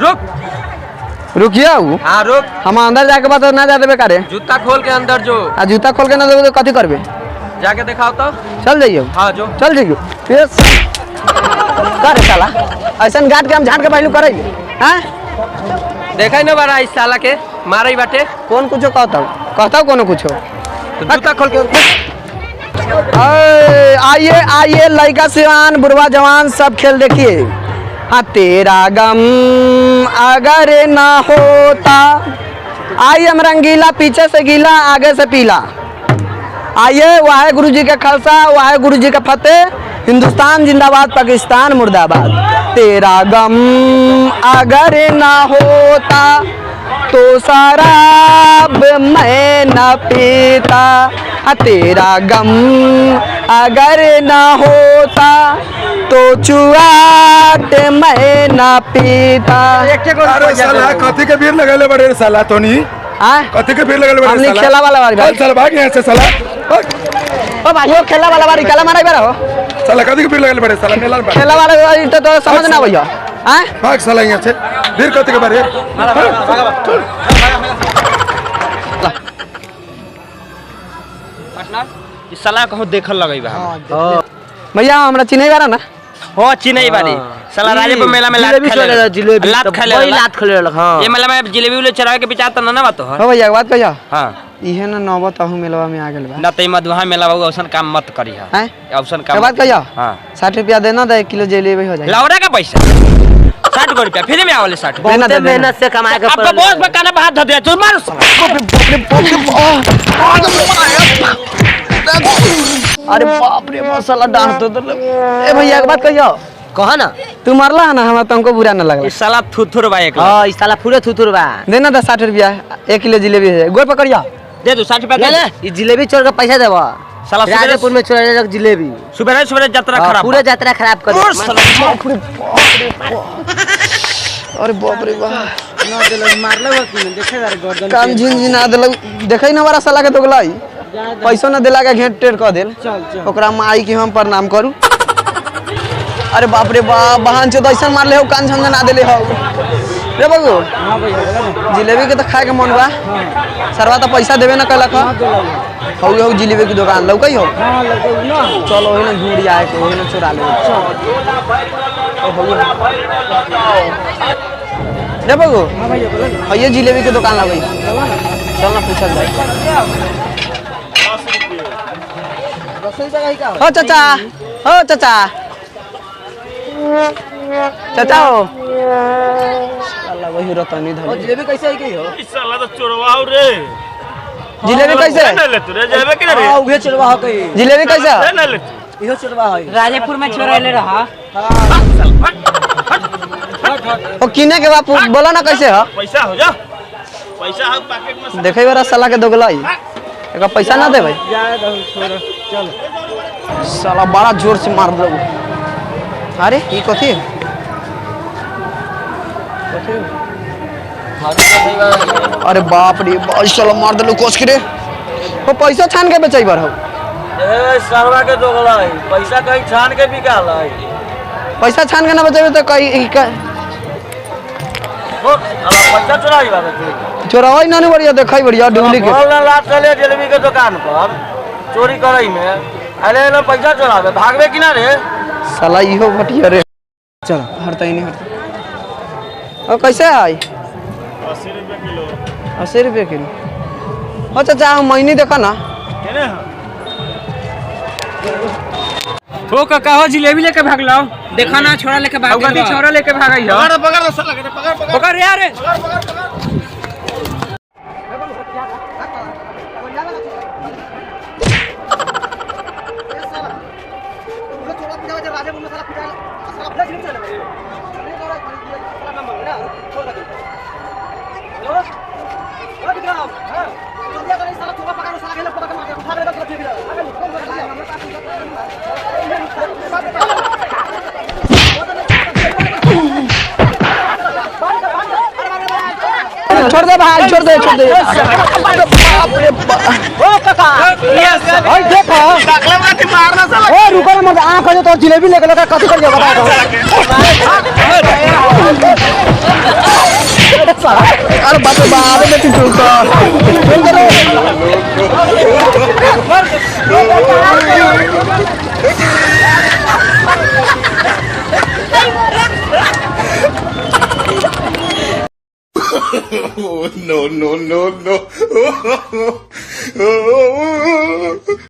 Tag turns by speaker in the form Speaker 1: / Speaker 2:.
Speaker 1: रुक
Speaker 2: रुकिया हूँ।
Speaker 1: हाँ रुक।
Speaker 2: हम अंदर जाके बात ना जा देवे करे।
Speaker 1: जूता खोल के अंदर जो।
Speaker 2: जूता खोल के ना देवे तो कथी करबे?
Speaker 1: जाके दिखाओ तो।
Speaker 2: चल जाइयो।
Speaker 1: हाँ जो।
Speaker 2: चल जाइयो। यस। कर साला। ऐसा गाट के हम झाड़ के पहलू करे। हाँ?
Speaker 1: देखा ही ना बारा इस साला के मारा ही बाटे।
Speaker 2: कौन कुछ कहता हूँ कोनो कुछ।
Speaker 1: तो जूता खोल के।
Speaker 2: आइए आइए लड़का सिवान बुढ़वा जवान सब खेल देखिए। हाँ तेरा गम अगर ना होता। आइए हम रंगीला पीछे से गीला आगे से पीला। आइए वाहे गुरु जी का खालसा वाहे गुरु जी का फतेह। हिंदुस्तान जिंदाबाद पाकिस्तान मुर्दाबाद। तेरा गम अगर ना होता तो शराब मैं न पीता। तेरा गम अगर ना होता तो चुआट मैं न पीता।
Speaker 3: अरे साला कथी के भीड़ लगले बड़े साला तोनी।
Speaker 2: हां
Speaker 3: कथी के भीड़ लगले बड़े
Speaker 2: हमनी खेला वाला बारी भाई।
Speaker 3: साला भाग यहां से साला।
Speaker 2: ओ भाई वो खेला वाला बारी कला मारै बार हो।
Speaker 3: साला कथी के भीड़ लगले बड़े साला मेला में।
Speaker 2: खेला वाला बारी तो समझ ना भैया। हां
Speaker 3: भाग साला यहां से। भीड़ कथी के बारे।
Speaker 1: इस साला कहो देखल लगई बा।
Speaker 2: भैया हमरा चिन्है बारा ना।
Speaker 1: हो चिन्हई बारी साला राजेपुर मेला में लात खेले जिलेबी लात खेले हां ये मेला में जिलेबी ले चरावे के विचार त ना बात हो
Speaker 2: भैया बात कहिया।
Speaker 1: हां
Speaker 2: इहे ना नौबत अहू मेलवा में आ गेल बा।
Speaker 1: ना तई मधुहा मेला बाबू औसन काम मत करी है।
Speaker 2: हैं
Speaker 1: औसन काम
Speaker 2: बात कहिया।
Speaker 1: हां
Speaker 2: 60 रुपया देना दे 1 किलो जलेबी हो जाए।
Speaker 1: लौड़ा का पैसा 60 रुपया फ्री में आवले 60
Speaker 2: बहुत मेहनत से कमाए के
Speaker 1: आपका बॉस पे काना हाथ धो दिया तू मार
Speaker 2: अरे बाप रे मसाला डांस तो ए भैया के बात कहियो।
Speaker 4: कहा ना
Speaker 2: तू मारला है ना हमरा तुमको बुरा ना लगला।
Speaker 1: इस साला थुथुर बा एक
Speaker 4: हां इस साला पूरे थुथुर बा।
Speaker 2: देना दे 60 रुपया 1 किलो जलेबी है। गोर पकड़िया
Speaker 1: दे दो 60 रुपया
Speaker 4: ले ये जलेबी चोर का पैसा देबा।
Speaker 1: साला
Speaker 4: राजेपुर में चोरा रख जलेबी
Speaker 1: सुबह यात्रा खराब
Speaker 4: पूरा यात्रा खराब कर
Speaker 2: बाप रे अरे बाप रे बाप
Speaker 4: ना देलक मारले कि देखे यार गर्दन
Speaker 2: काम झिनझिना देलक देखै ना बड़ा साला के दोगलाई पैसो ना देला के घेट टेर क देल। ओकरा माई के हम प्रणाम करू। अरे बाप रे बाप बहन से तो ऐसा मारले हो कान झंझन ना देले हो रे बाबू।
Speaker 4: हां भैया
Speaker 2: जिलेबी के तो खाए के मन बा। सरवा तो पैसा देबे ना कलक हो हो जिलेबी की दुकान लौकई हो।
Speaker 4: हां लगे ना
Speaker 2: चलो ओही ना झूठ आए के ओही ना चुरा ले रे बाबू।
Speaker 4: हां भैया बोलो ना
Speaker 2: ये जिलेबी की दुकान लगई चल ना पूछल जाए। हो चाचा हो चाचा चाचा हो साला वही रतनी धर।
Speaker 4: जलेबी कैसे आई हो
Speaker 5: इस साला तो चोरवाओ रे।
Speaker 2: जिलेबी कैसे
Speaker 5: ना ले तू रे जेबे कि रे।
Speaker 4: हां उहे चोरवा हो कई
Speaker 2: जिलेबी कैसे
Speaker 5: ना ले
Speaker 4: इहो चोरवा है
Speaker 1: राजेपुर में चोराइले रहा।
Speaker 2: ओ किने के बापू बोला ना कैसे हो।
Speaker 5: पैसा हो जा पैसा हम पैकेट में
Speaker 2: देखे वाला साला के दोगलाई एका पैसा ना दे भाई।
Speaker 4: जाए दो छोड़ चल
Speaker 2: साला बड़ा जोर से मार दो। अरे ये कथी अरे बाप रे साला मार दलो कोस के रे। वो पैसा छान के बेचई बर हो।
Speaker 4: ए सरवा के दोगलाई पैसा कहीं छान के बिकाल है।
Speaker 2: पैसा छान के ना बेचबे तो कई
Speaker 4: हो अब पैसा चुराई बाबू
Speaker 2: चोरावई ना नहीं बढ़िया देखई बढ़िया डुप्लीकेट
Speaker 4: बोल ना लात चले जलेबी के दुकान पर चोरी करई में अरे लो पैसा चुरावे भागवे कि ना रे।
Speaker 2: साला इहो घटिया रे। चल हटता ही नहीं हटता। और कैसे आई
Speaker 5: 80 रुपए किलो
Speaker 2: 80 रुपये किलो। हो चाचा महीने देखा ना
Speaker 5: केने
Speaker 1: हो काका हो जिलेबी लेके भाग लाओ देखा ना छोरा लेके भाग गई छोरा लेके भागई हो
Speaker 5: पकड़ साला के पकड़
Speaker 1: पकड़ यार
Speaker 2: छोड़ दे भाई छोड़ दे बाप रे ओ काका ओए देखो
Speaker 5: अगला बात मारना साला
Speaker 2: ओ रुको ना मत आंख हो तो जिलेबी लेके लगा कथि कर बता दो बाप रे बाप बेटी चोर
Speaker 3: no, no, no, no.